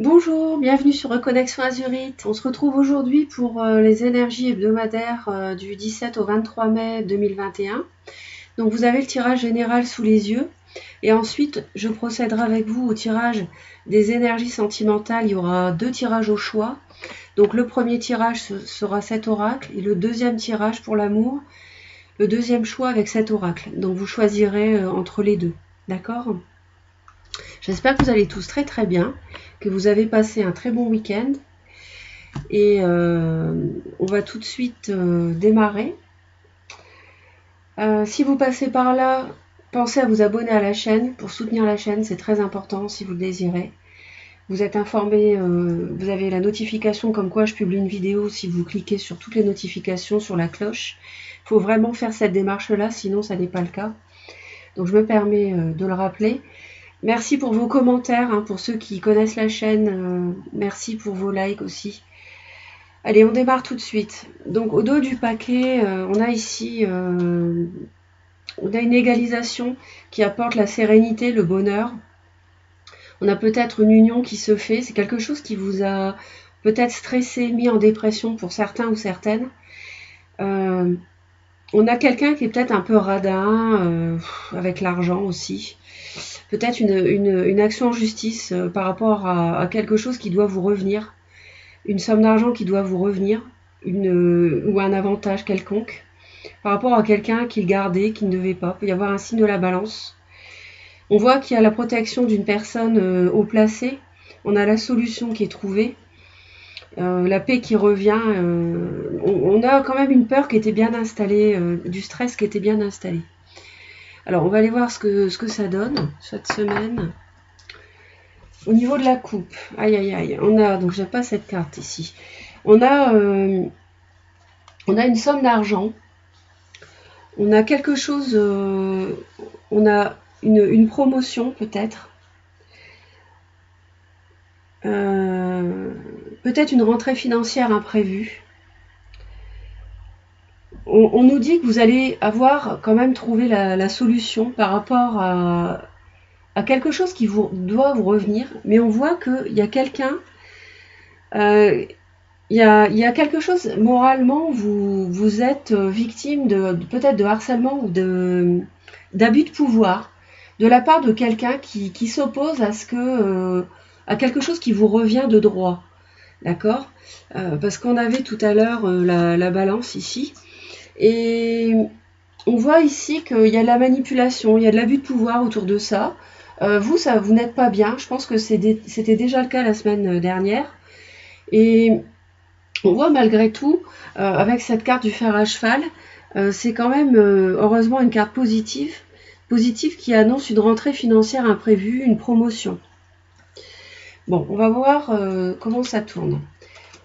Bonjour, bienvenue sur Reconnexion Azurite. On se retrouve aujourd'hui pour les énergies hebdomadaires du 17 au 23 mai 2021. Donc vous avez le tirage général sous les yeux et ensuite je procéderai avec vous au tirage des énergies sentimentales. Il y aura 2 tirages au choix. Donc le premier tirage sera 7 oracles et le deuxième tirage pour l'amour, le deuxième choix avec 7 oracles. Donc vous choisirez entre les deux, d'accord ? J'espère que vous allez tous très très bien, que vous avez passé un très bon week-end. Et on va tout de suite démarrer. Si vous passez par là, pensez à vous abonner à la chaîne pour soutenir la chaîne, c'est très important si vous le désirez. Vous êtes informé, vous avez la notification comme quoi je publie une vidéo si vous cliquez sur toutes les notifications sur la cloche. Il faut vraiment faire cette démarche-là, sinon ça n'est pas le cas. Donc je me permets de le rappeler. Merci pour vos commentaires, pour ceux qui connaissent la chaîne. Merci pour vos likes aussi. Allez, on démarre tout de suite. Donc au dos du paquet, on a ici on a une égalisation qui apporte la sérénité, le bonheur. On a peut-être une union qui se fait. C'est quelque chose qui vous a peut-être stressé, mis en dépression pour certains ou certaines. On a quelqu'un qui est peut-être un peu radin, avec l'argent aussi. Peut-être une action en justice par rapport à quelque chose qui doit vous revenir. Une somme d'argent qui doit vous revenir. Ou un avantage quelconque. Par rapport à quelqu'un qui le gardait, qui ne devait pas. Il peut y avoir un signe de la balance. On voit qu'il y a la protection d'une personne haut placée. On a la solution qui est trouvée. La paix qui revient. On a quand même une peur qui était bien installée, du stress qui était bien installé. Alors, on va aller voir ce que ça donne cette semaine. Au niveau de la coupe, aïe aïe aïe, on a, donc j'ai pas cette carte ici. On a une somme d'argent. On a quelque chose, on a une promotion peut-être. Peut-être une rentrée financière imprévue. On nous dit que vous allez avoir quand même trouvé la solution par rapport à quelque chose qui doit vous revenir, mais on voit qu'il y a quelqu'un, il y a quelque chose, moralement, vous êtes victime peut-être de harcèlement ou d'abus de pouvoir de la part de quelqu'un qui s'oppose à quelque chose qui vous revient de droit. D'accord, parce qu'on avait tout à l'heure la balance ici. Et on voit ici qu'il y a de la manipulation, il y a de l'abus de pouvoir autour de ça. Vous n'êtes pas bien. Je pense que c'était déjà le cas la semaine dernière. Et on voit malgré tout, avec cette carte du fer à cheval, c'est quand même heureusement une carte positive qui annonce une rentrée financière imprévue, une promotion. Bon, on va voir comment ça tourne.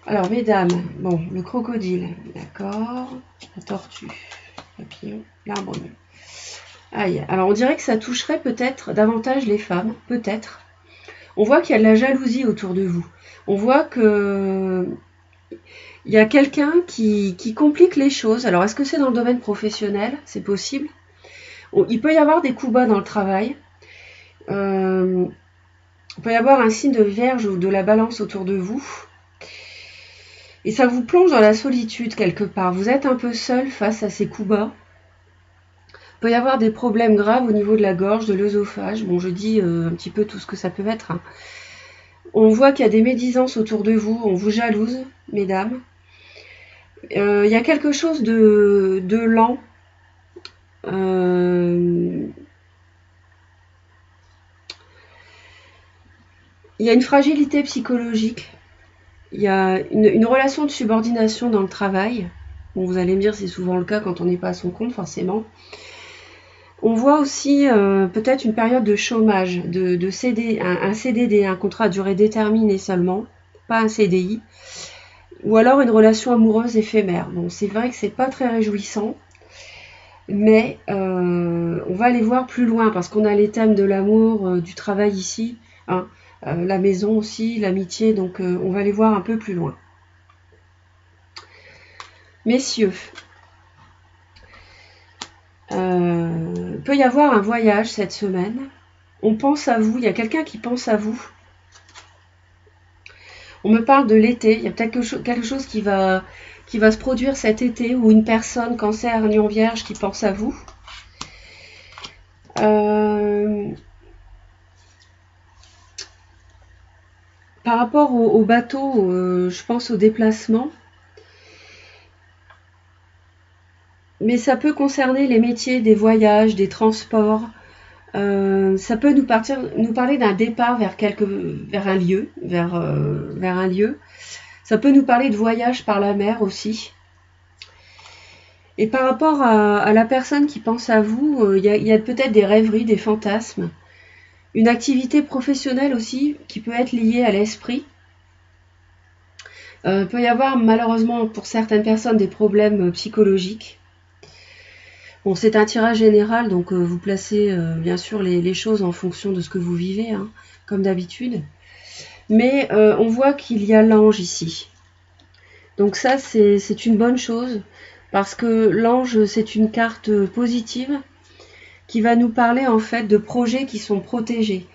Alors, mesdames, bon, le crocodile, d'accord, la tortue, le papillon, l'arbre-nœud. Aïe, alors on dirait que ça toucherait peut-être davantage les femmes, peut-être. On voit qu'il y a de la jalousie autour de vous. On voit que il y a quelqu'un qui complique les choses. Alors, est-ce que c'est dans le domaine professionnel? C'est possible. Il peut y avoir des coups bas dans le travail. Il peut y avoir un signe de Vierge ou de la Balance autour de vous. Et ça vous plonge dans la solitude quelque part. Vous êtes un peu seul face à ces coups bas. Il peut y avoir des problèmes graves au niveau de la gorge, de l'œsophage. Bon, je dis un petit peu tout ce que ça peut être. On voit qu'il y a des médisances autour de vous. On vous jalouse, mesdames. Il y a quelque chose de lent. Il y a une fragilité psychologique. Il y a une relation de subordination dans le travail. Bon, vous allez me dire, c'est souvent le cas quand on n'est pas à son compte, forcément. On voit aussi peut-être une période de chômage, de CD, un CDD, un contrat à durée déterminée seulement, pas un CDI. Ou alors une relation amoureuse éphémère. Bon, c'est vrai que c'est pas très réjouissant, mais on va aller voir plus loin parce qu'on a les thèmes de l'amour, du travail ici, la maison aussi, l'amitié, donc on va aller voir un peu plus loin. Messieurs, peut y avoir un voyage cette semaine. On pense à vous, il y a quelqu'un qui pense à vous. On me parle de l'été, il y a peut-être quelque chose qui va se produire cet été, ou une personne, Cancer, Lion, Vierge, qui pense à vous. Par rapport au bateau, je pense au déplacement. Mais ça peut concerner les métiers des voyages, des transports. Ça peut nous parler d'un départ vers un lieu, vers un lieu. Ça peut nous parler de voyage par la mer aussi. Et par rapport à la personne qui pense à vous, il y a peut-être des rêveries, des fantasmes. Une activité professionnelle aussi qui peut être liée à l'esprit. Il peut y avoir malheureusement pour certaines personnes des problèmes psychologiques. Bon, c'est un tirage général, donc vous placez bien sûr les choses en fonction de ce que vous vivez, hein, comme d'habitude. Mais on voit qu'il y a l'ange ici. Donc ça, c'est une bonne chose, parce que l'ange, c'est une carte positive qui va nous parler en fait de projets qui sont protégés,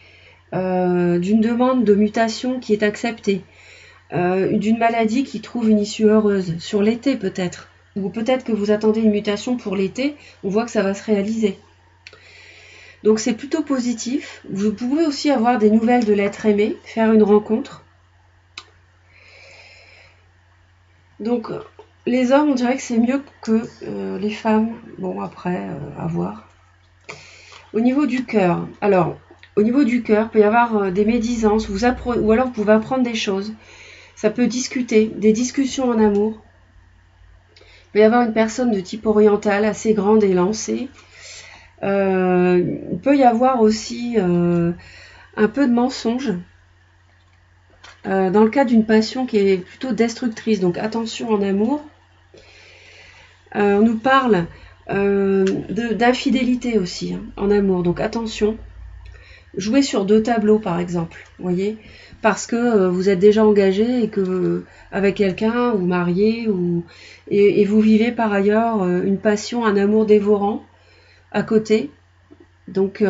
d'une demande de mutation qui est acceptée, d'une maladie qui trouve une issue heureuse, sur l'été peut-être. Ou peut-être que vous attendez une mutation pour l'été, on voit que ça va se réaliser. Donc c'est plutôt positif. Vous pouvez aussi avoir des nouvelles de l'être aimé, faire une rencontre. Donc les hommes, on dirait que c'est mieux que les femmes. Bon, après, à voir. Au niveau du cœur, alors, au niveau du cœur, il peut y avoir des médisances, ou alors vous pouvez apprendre des choses. Ça peut discuter, des discussions en amour. Il peut y avoir une personne de type oriental, assez grande et lancée. Il peut y avoir aussi un peu de mensonge dans le cas d'une passion qui est plutôt destructrice. Donc attention en amour. On nous parle d'infidélité aussi, hein, en amour. Donc attention. Jouez sur 2 tableaux par exemple, vous voyez, parce que vous êtes déjà engagé et que avec quelqu'un ou marié et vous vivez par ailleurs une passion, un amour dévorant à côté. Donc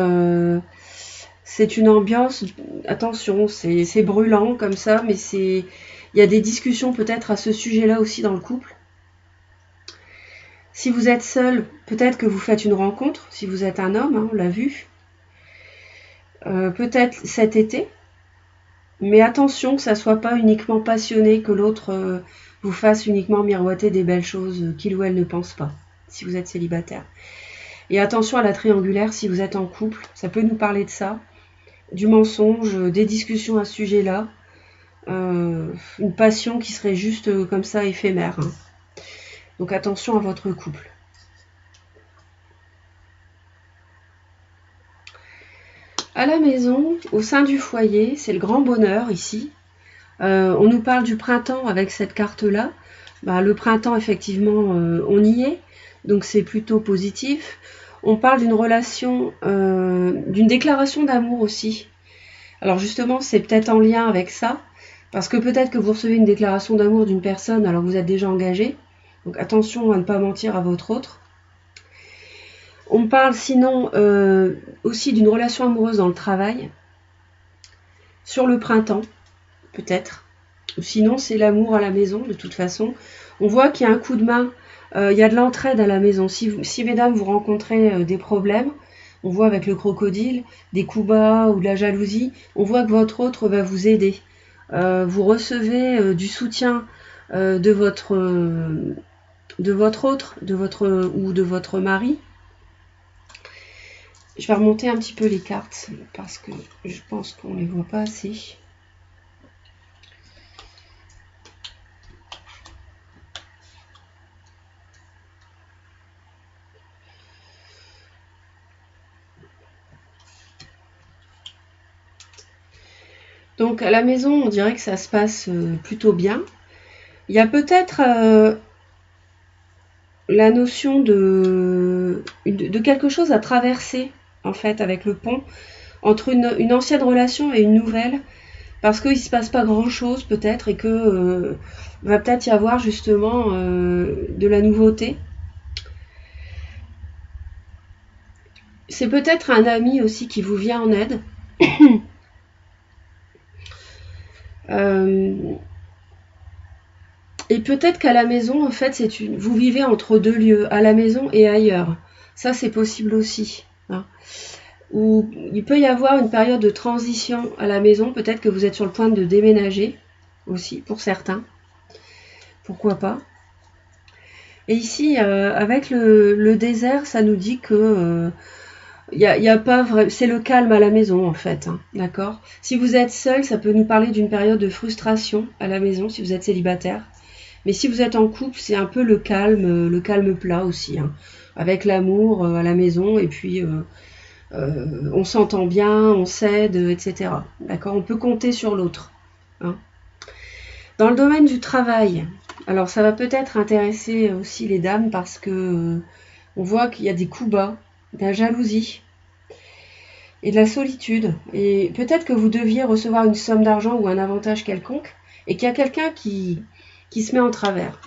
c'est une ambiance, attention, c'est brûlant comme ça, mais il y a des discussions peut-être à ce sujet-là aussi dans le couple. Si vous êtes seul, peut-être que vous faites une rencontre, si vous êtes un homme, hein, on l'a vu. Peut-être cet été, mais attention que ça soit pas uniquement passionné, que l'autre vous fasse uniquement miroiter des belles choses qu'il ou elle ne pense pas, si vous êtes célibataire. Et attention à la triangulaire si vous êtes en couple, ça peut nous parler de ça, du mensonge, des discussions à ce sujet-là, une passion qui serait juste comme ça éphémère, hein. Donc attention à votre couple. À la maison, au sein du foyer, c'est le grand bonheur ici. On nous parle du printemps avec cette carte-là. Le printemps, effectivement, on y est, donc c'est plutôt positif. On parle d'une relation, d'une déclaration d'amour aussi. Alors justement, c'est peut-être en lien avec ça, parce que peut-être que vous recevez une déclaration d'amour d'une personne alors que vous êtes déjà engagé. Donc attention à ne pas mentir à votre autre. On parle sinon aussi d'une relation amoureuse dans le travail, sur le printemps, peut-être. Ou sinon, c'est l'amour à la maison, de toute façon. On voit qu'il y a un coup de main, il y a de l'entraide à la maison. Si mesdames, vous rencontrez des problèmes, on voit avec le crocodile, des coups bas ou de la jalousie, on voit que votre autre va vous aider. Vous recevez du soutien de votre autre, ou de votre mari. Je vais remonter un petit peu les cartes parce que je pense qu'on ne les voit pas assez. Donc à la maison, on dirait que ça se passe plutôt bien. Il y a peut-être la notion de quelque chose à traverser, en fait, avec le pont, entre une ancienne relation et une nouvelle, parce qu'il ne se passe pas grand-chose peut-être, et que va peut-être y avoir justement de la nouveauté. C'est peut-être un ami aussi qui vous vient en aide. Et peut-être qu'à la maison, en fait, vous vivez entre deux lieux, à la maison et ailleurs. Ça, c'est possible aussi. Hein. Ou il peut y avoir une période de transition à la maison. Peut-être que vous êtes sur le point de déménager aussi, pour certains. Pourquoi pas. Et ici, avec le désert, ça nous dit que y a pas vrai, c'est le calme à la maison en fait, hein, d'accord. Si vous êtes seul, ça peut nous parler d'une période de frustration à la maison si vous êtes célibataire. Mais si vous êtes en couple, c'est un peu le calme plat aussi, hein, avec l'amour à la maison et puis on s'entend bien, on s'aide, etc. D'accord, on peut compter sur l'autre. Hein. Dans le domaine du travail, alors ça va peut-être intéresser aussi les dames parce que on voit qu'il y a des coups bas, de la jalousie et de la solitude. Et peut-être que vous deviez recevoir une somme d'argent ou un avantage quelconque et qu'il y a quelqu'un qui se met en travers.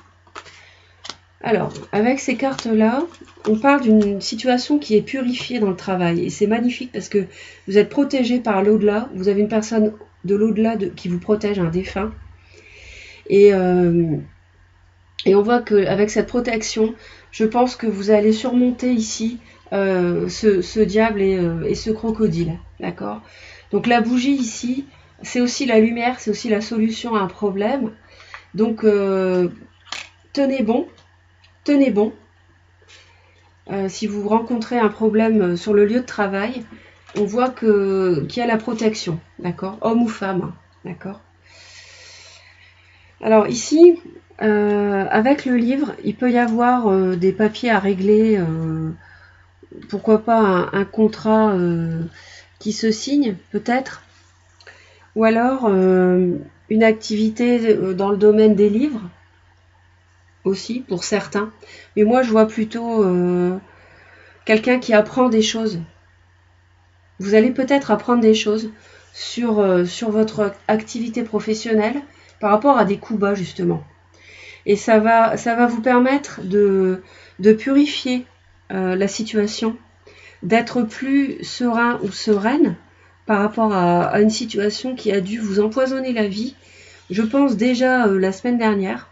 Alors, avec ces cartes-là, on parle d'une situation qui est purifiée dans le travail. Et c'est magnifique parce que vous êtes protégé par l'au-delà. Vous avez une personne de l'au-delà qui vous protège, un défunt. Et on voit qu'avec cette protection, je pense que vous allez surmonter ici ce diable et ce crocodile. D'accord ? Donc la bougie ici, c'est aussi la lumière, c'est aussi la solution à un problème. Donc tenez bon. Tenez bon. Si vous rencontrez un problème sur le lieu de travail, on voit qu'il y a la protection. D'accord ? Homme ou femme. D'accord ? Alors ici, avec le livre, il peut y avoir des papiers à régler, pourquoi pas un contrat qui se signe peut-être, ou alors une activité dans le domaine des livres aussi pour certains. Mais moi je vois plutôt quelqu'un qui apprend des choses. Vous allez peut-être apprendre des choses sur votre activité professionnelle par rapport à des coups bas justement. Et ça va vous permettre de purifier la situation, d'être plus serein ou sereine par rapport à une situation qui a dû vous empoisonner la vie, je pense déjà la semaine dernière.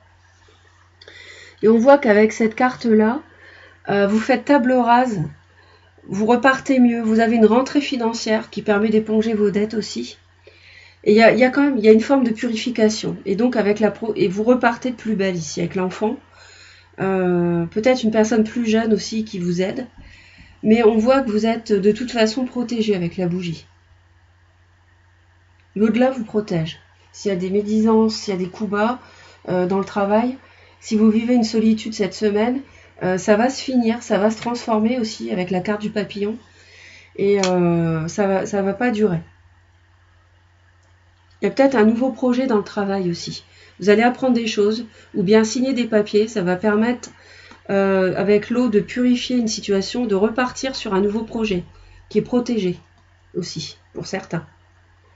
Et on voit qu'avec cette carte-là, vous faites table rase, vous repartez mieux, vous avez une rentrée financière qui permet d'éponger vos dettes aussi. Et il y a quand même une forme de purification. Et donc avec et vous repartez de plus belle ici avec l'enfant. Peut-être une personne plus jeune aussi qui vous aide. Mais on voit que vous êtes de toute façon protégé avec la bougie. L'au-delà vous protège. S'il y a des médisances, s'il y a des coups bas dans le travail, si vous vivez une solitude cette semaine, ça va se finir, ça va se transformer aussi avec la carte du papillon. Et ça va pas durer. Il y a peut-être un nouveau projet dans le travail aussi. Vous allez apprendre des choses ou bien signer des papiers. Ça va permettre, avec l'eau, de purifier une situation, de repartir sur un nouveau projet qui est protégé aussi, pour certains.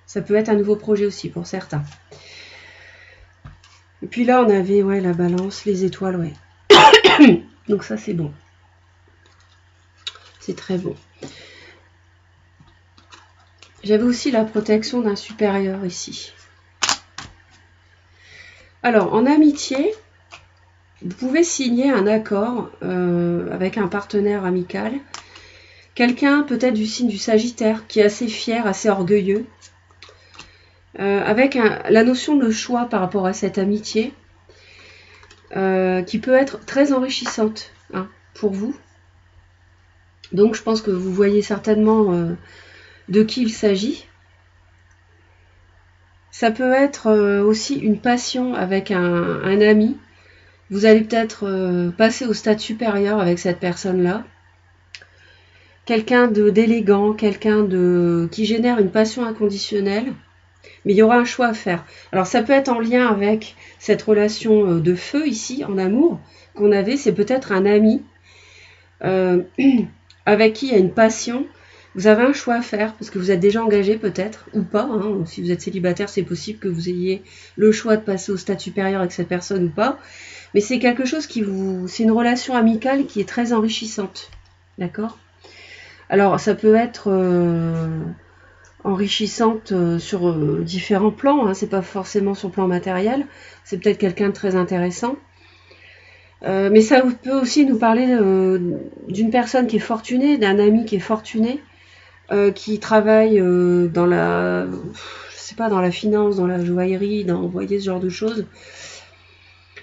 Ça peut être un nouveau projet aussi, pour certains. Et puis là, on avait la balance, les étoiles, ouais. Donc ça, c'est bon. C'est très bon. J'avais aussi la protection d'un supérieur ici. Alors, en amitié, vous pouvez signer un accord avec un partenaire amical. Quelqu'un peut-être du signe du Sagittaire qui est assez fier, assez orgueilleux. Avec la notion de choix par rapport à cette amitié qui peut être très enrichissante pour vous. Donc, je pense que vous voyez certainement de qui il s'agit. Ça peut être aussi une passion avec un ami. Vous allez peut-être passer au stade supérieur avec cette personne-là. Quelqu'un d'élégant, quelqu'un qui génère une passion inconditionnelle. Mais il y aura un choix à faire. Alors ça peut être en lien avec cette relation de feu ici, en amour, qu'on avait. C'est peut-être un ami avec qui il y a une passion. Vous avez un choix à faire parce que vous êtes déjà engagé peut-être, ou pas. Si vous êtes célibataire, c'est possible que vous ayez le choix de passer au stade supérieur avec cette personne ou pas. Mais c'est quelque chose c'est une relation amicale qui est très enrichissante. D'accord ? Alors ça peut être enrichissante sur différents plans, hein. C'est pas forcément sur le plan matériel, c'est peut-être quelqu'un de très intéressant. Mais ça peut aussi nous parler d'une personne qui est fortunée, d'un ami qui est fortuné, qui travaille dans la, je sais pas, dans la finance, dans la joaillerie, vous voyez, ce genre de choses.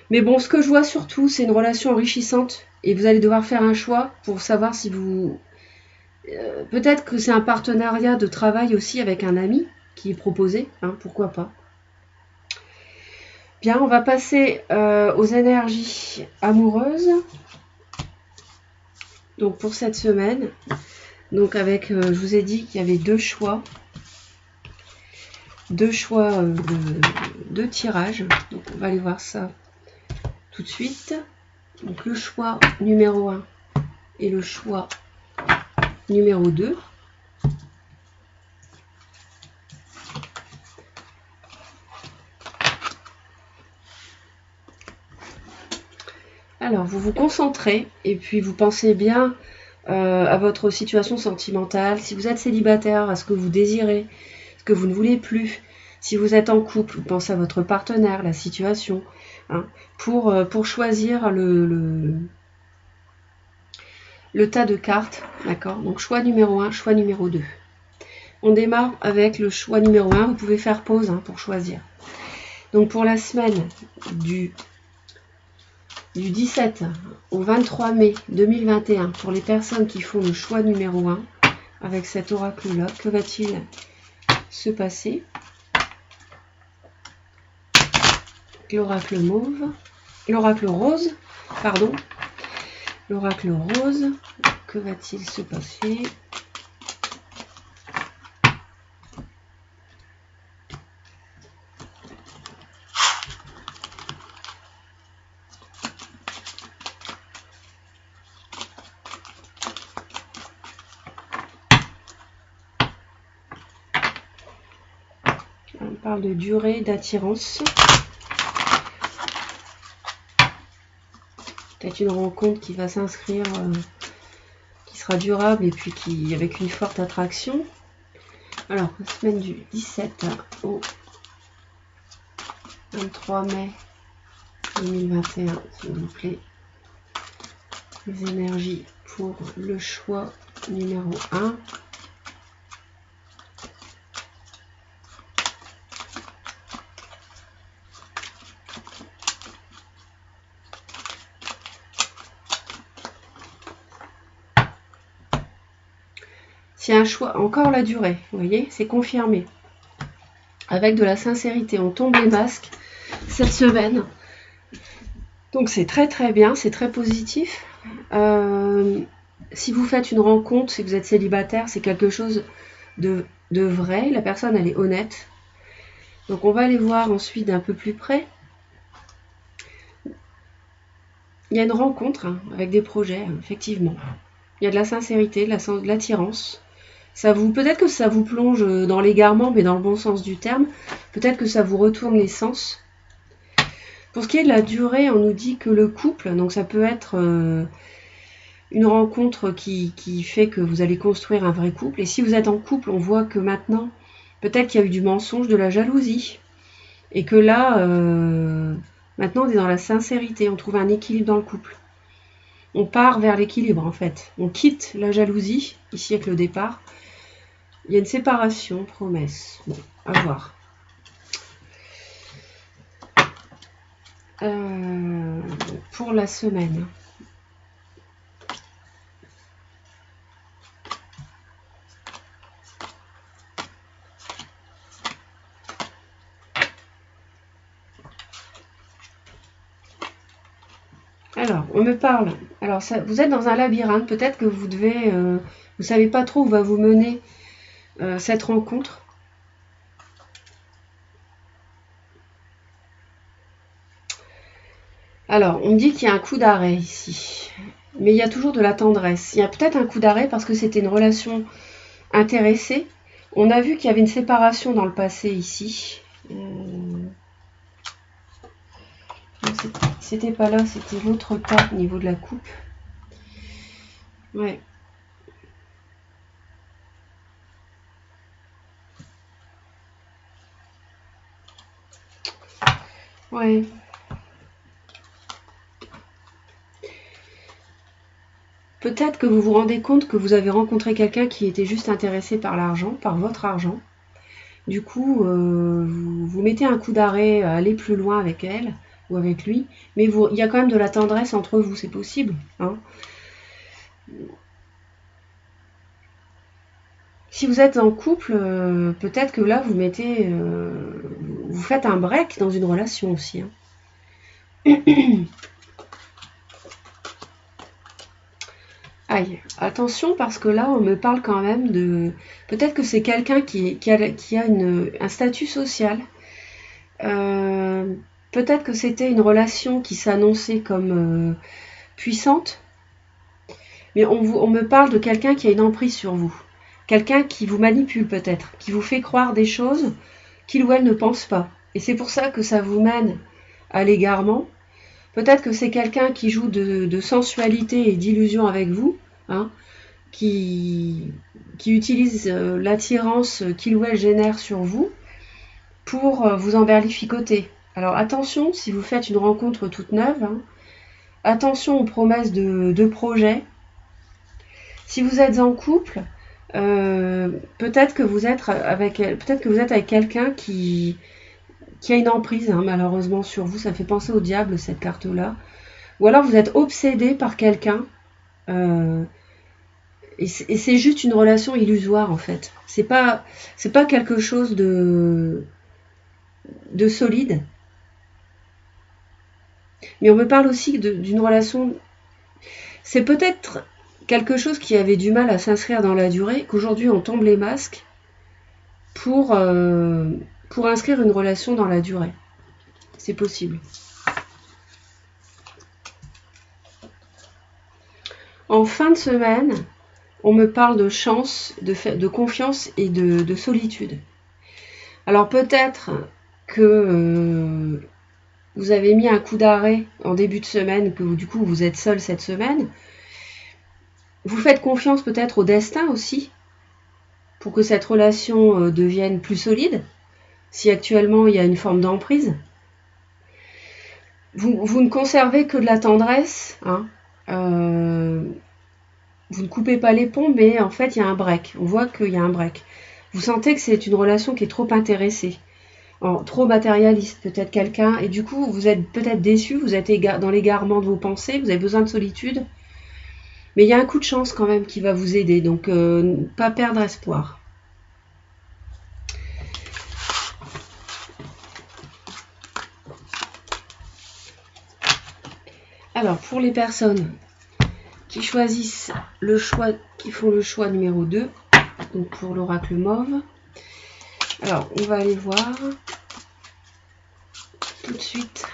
Mais bon, ce que je vois surtout, c'est une relation enrichissante et vous allez devoir faire un choix pour savoir si vous... peut-être que c'est un partenariat de travail aussi avec un ami qui est proposé, hein, pourquoi pas. Bien, on va passer aux énergies amoureuses. Donc pour cette semaine, donc avec, je vous ai dit qu'il y avait deux choix de tirage. Donc on va aller voir ça tout de suite. Donc le choix numéro 1 et le choix numéro 2. Alors, vous vous concentrez et puis vous pensez bien à votre situation sentimentale. Si vous êtes célibataire, à ce que vous désirez, ce que vous ne voulez plus. Si vous êtes en couple, vous pensez à votre partenaire, la situation, hein, pour choisir le tas de cartes. D'accord? Donc, choix numéro 1, choix numéro 2. On démarre avec le choix numéro 1. Vous pouvez faire pause, hein, pour choisir. Donc, pour la semaine du 17 au 23 mai 2021, pour les personnes qui font le choix numéro 1, avec cet oracle-là, que va-t-il se passer? L'oracle mauve, l'oracle rose, pardon, l'oracle rose, que va-t-il se passer? On parle de durée d'attirance. Peut-être une rencontre qui va s'inscrire, qui sera durable et puis qui avec une forte attraction. Alors, la semaine du 17 au 23 mai 2021, s'il vous plaît. Les énergies pour le choix numéro 1. C'est un choix, encore la durée, vous voyez, c'est confirmé. Avec de la sincérité, on tombe les masques cette semaine. Donc c'est très très bien, c'est très positif. Si vous faites une rencontre, si vous êtes célibataire, c'est quelque chose de vrai. La personne, elle est honnête. Donc on va aller voir ensuite d'un peu plus près. Il y a une rencontre, hein, avec des projets, hein, effectivement. Il y a de la sincérité, de l'attirance. Peut-être que ça vous plonge dans l'égarement, mais dans le bon sens du terme. Peut-être que ça vous retourne les sens. Pour ce qui est de la durée, on nous dit que le couple, donc ça peut être une rencontre qui fait que vous allez construire un vrai couple. Et si vous êtes en couple, on voit que maintenant, peut-être qu'il y a eu du mensonge, de la jalousie. Et que là, maintenant, on est dans la sincérité, on trouve un équilibre dans le couple. On part vers l'équilibre, en fait. On quitte la jalousie, ici avec le départ. Il y a une séparation, promesse. Bon, à voir. Pour la semaine. Alors, on me parle. Alors, ça, vous êtes dans un labyrinthe. Peut-être que vous devez... vous savez pas trop où va vous mener cette rencontre. Alors, on me dit qu'il y a un coup d'arrêt ici. Mais il y a toujours de la tendresse. Il y a peut-être un coup d'arrêt parce que c'était une relation intéressée. On a vu qu'il y avait une séparation dans le passé ici. C'était pas là, c'était l'autre tas au niveau de la coupe. Ouais. Ouais. Peut-être que vous vous rendez compte que vous avez rencontré quelqu'un qui était juste intéressé par l'argent, par votre argent. Du coup, vous mettez un coup d'arrêt à aller plus loin avec elle ou avec lui, mais il y a quand même de la tendresse entre vous, c'est possible. Hein. Si vous êtes en couple, peut-être que là, vous faites un break dans une relation aussi. Hein. Aïe, attention parce que là, on me parle quand même de... Peut-être que c'est quelqu'un qui a un statut social. Peut-être que c'était une relation qui s'annonçait comme puissante, mais on me parle de quelqu'un qui a une emprise sur vous. Quelqu'un qui vous manipule peut-être, qui vous fait croire des choses qu'il ou elle ne pense pas. Et c'est pour ça que ça vous mène à l'égarement. Peut-être que c'est quelqu'un qui joue de sensualité et d'illusion avec vous, hein, qui utilise l'attirance qu'il ou elle génère sur vous pour vous emberlificoter. Alors attention, si vous faites une rencontre toute neuve, hein, attention aux promesses de projets. Si vous êtes en couple, peut-être que vous êtes avec quelqu'un qui a une emprise, hein, malheureusement, sur vous. Ça fait penser au diable, cette carte-là. Ou alors vous êtes obsédé par quelqu'un. Et c'est juste une relation illusoire, en fait. C'est pas quelque chose de solide. Mais on me parle aussi d'une relation... C'est peut-être quelque chose qui avait du mal à s'inscrire dans la durée, qu'aujourd'hui on tombe les masques pour inscrire une relation dans la durée. C'est possible. En fin de semaine, on me parle de chance, de confiance et de solitude. Alors peut-être que vous avez mis un coup d'arrêt en début de semaine, que du coup vous êtes seul cette semaine. Vous faites confiance peut-être au destin aussi, pour que cette relation devienne plus solide, si actuellement il y a une forme d'emprise. Vous ne conservez que de la tendresse, hein. Vous ne coupez pas les ponts, mais en fait il y a un break. On voit qu'il y a un break. Vous sentez que c'est une relation qui est trop intéressée, trop matérialiste, peut-être quelqu'un, et du coup vous êtes peut-être déçu, vous êtes dans l'égarement de vos pensées, vous avez besoin de solitude, mais il y a un coup de chance quand même qui va vous aider, donc pas perdre espoir. Alors pour les personnes qui choisissent qui font le choix numéro 2, donc pour l'oracle mauve, alors on va aller voir tout de suite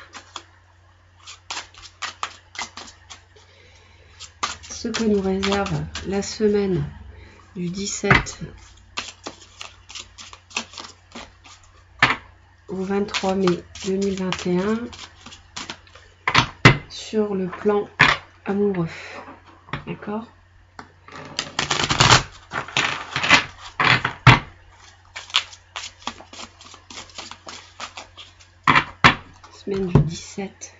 ce que nous réserve la semaine du 17 au 23 mai 2021 sur le plan amoureux. D'accord ? Semaine du 17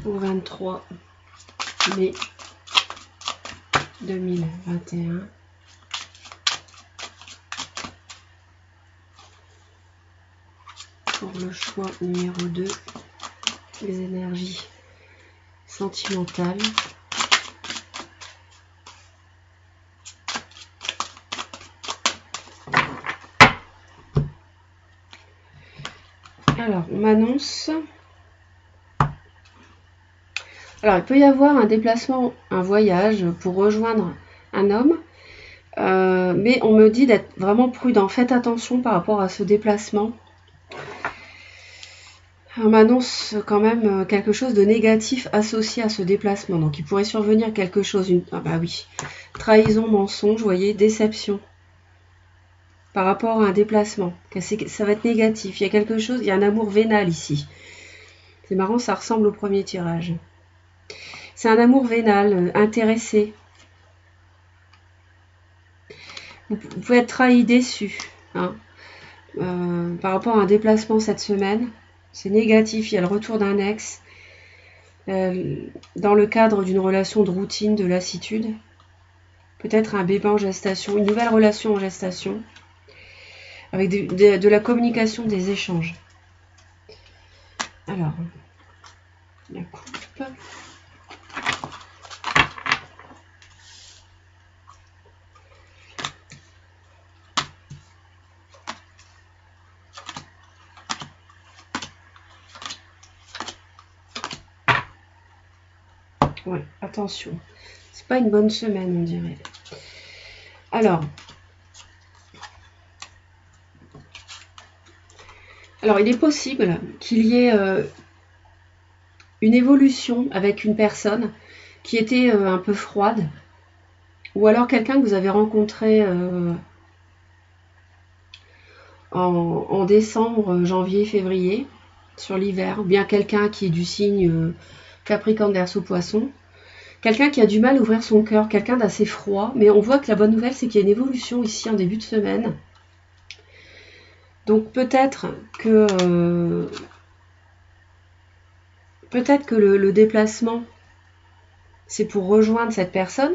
au 23 mai 2021. Pour le choix numéro 2, les énergies sentimentales. Alors, on m'annonce... Alors, il peut y avoir un déplacement, un voyage pour rejoindre un homme, mais on me dit d'être vraiment prudent. Faites attention par rapport à ce déplacement. On m'annonce quand même quelque chose de négatif associé à ce déplacement. Donc, il pourrait survenir quelque chose, ah bah oui, trahison, mensonge, vous voyez, déception. Par rapport à un déplacement. Ça va être négatif. Il y a quelque chose, il y a un amour vénal ici. C'est marrant, ça ressemble au premier tirage. C'est un amour vénal, intéressé. Vous pouvez être trahi, déçu. hein. Par rapport à un déplacement cette semaine, c'est négatif, il y a le retour d'un ex, dans le cadre d'une relation de routine, de lassitude, peut-être un bébé en gestation, une nouvelle relation en gestation, avec de la communication, des échanges. Alors, la coupe. Ouais, attention. C'est pas une bonne semaine, on dirait. Alors, il est possible qu'il y ait une évolution avec une personne qui était un peu froide, ou alors quelqu'un que vous avez rencontré en décembre, janvier, février, sur l'hiver, ou bien quelqu'un qui est du signe Capricorne, Verseau, Poisson, quelqu'un qui a du mal à ouvrir son cœur, quelqu'un d'assez froid, mais on voit que la bonne nouvelle, c'est qu'il y a une évolution ici en début de semaine. Donc peut-être que le déplacement, c'est pour rejoindre cette personne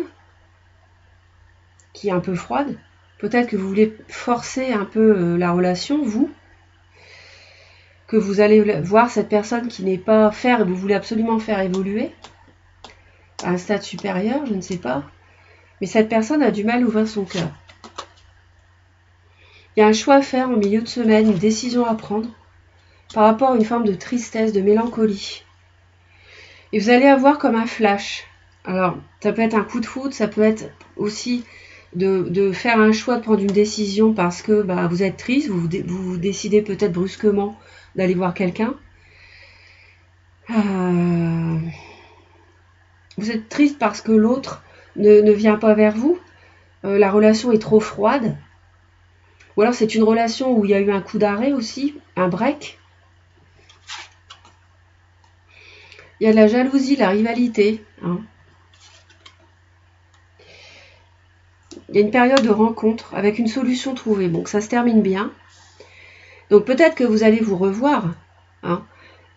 qui est un peu froide. Peut-être que vous voulez forcer un peu la relation, vous, que vous allez voir cette personne qui n'est pas faire, et vous voulez absolument faire évoluer à un stade supérieur, je ne sais pas. Mais cette personne a du mal à ouvrir son cœur. Il y a un choix à faire en milieu de semaine, une décision à prendre par rapport à une forme de tristesse, de mélancolie. Et vous allez avoir comme un flash. Alors, ça peut être un coup de foudre, ça peut être aussi de faire un choix, de prendre une décision parce que vous êtes triste, vous décidez peut-être brusquement d'aller voir quelqu'un. Vous êtes triste parce que l'autre ne vient pas vers vous. La relation est trop froide. Ou alors c'est une relation où il y a eu un coup d'arrêt aussi, un break. Il y a de la jalousie, la rivalité. Hein. Il y a une période de rencontre avec une solution trouvée. Bon, ça se termine bien. Donc peut-être que vous allez vous revoir. Hein.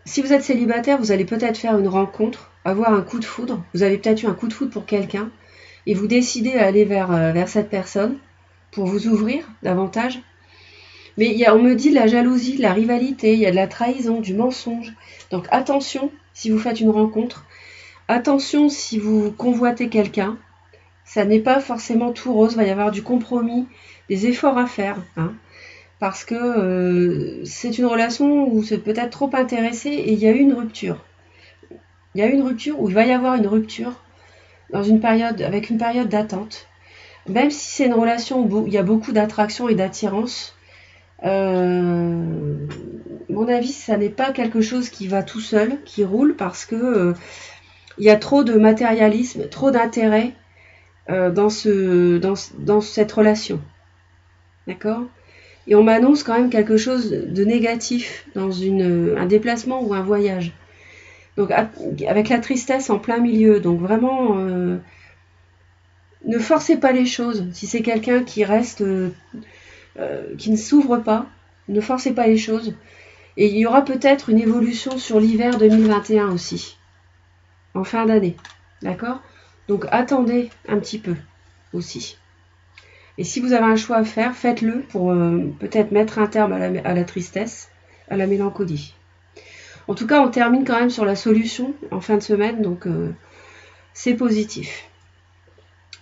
Si vous êtes célibataire, vous allez peut-être faire une rencontre, avoir un coup de foudre. Vous avez peut-être eu un coup de foudre pour quelqu'un et vous décidez d'aller vers cette personne pour vous ouvrir davantage. Mais on me dit de la jalousie, de la rivalité, il y a de la trahison, du mensonge. Donc attention si vous faites une rencontre. Attention si vous convoitez quelqu'un. Ça n'est pas forcément tout rose, il va y avoir du compromis, des efforts à faire. Hein, parce que c'est une relation où c'est peut-être trop intéressé et il y a eu une rupture. Il y a eu une rupture, ou il va y avoir une rupture dans une période, avec une période d'attente. Même si c'est une relation où il y a beaucoup d'attraction et d'attirance, mon avis, ça n'est pas quelque chose qui va tout seul, qui roule, parce que il y a trop de matérialisme, trop d'intérêt dans cette relation. D'accord ? Et on m'annonce quand même quelque chose de négatif dans un déplacement ou un voyage. Donc avec la tristesse en plein milieu. Donc vraiment, ne forcez pas les choses. Si c'est quelqu'un qui reste, qui ne s'ouvre pas, ne forcez pas les choses. Et il y aura peut-être une évolution sur l'hiver 2021 aussi, en fin d'année. D'accord ? Donc attendez un petit peu aussi. Et si vous avez un choix à faire, faites-le pour peut-être mettre un terme à la tristesse, à la mélancolie. En tout cas, on termine quand même sur la solution en fin de semaine, donc c'est positif.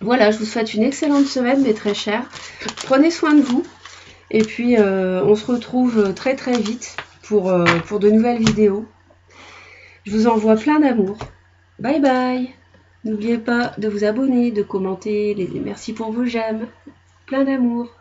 Voilà, je vous souhaite une excellente semaine, mes très chers. Prenez soin de vous. Et puis, on se retrouve très très vite pour de nouvelles vidéos. Je vous envoie plein d'amour. Bye bye. N'oubliez pas de vous abonner, de commenter. Merci pour vos j'aime. Plein d'amour.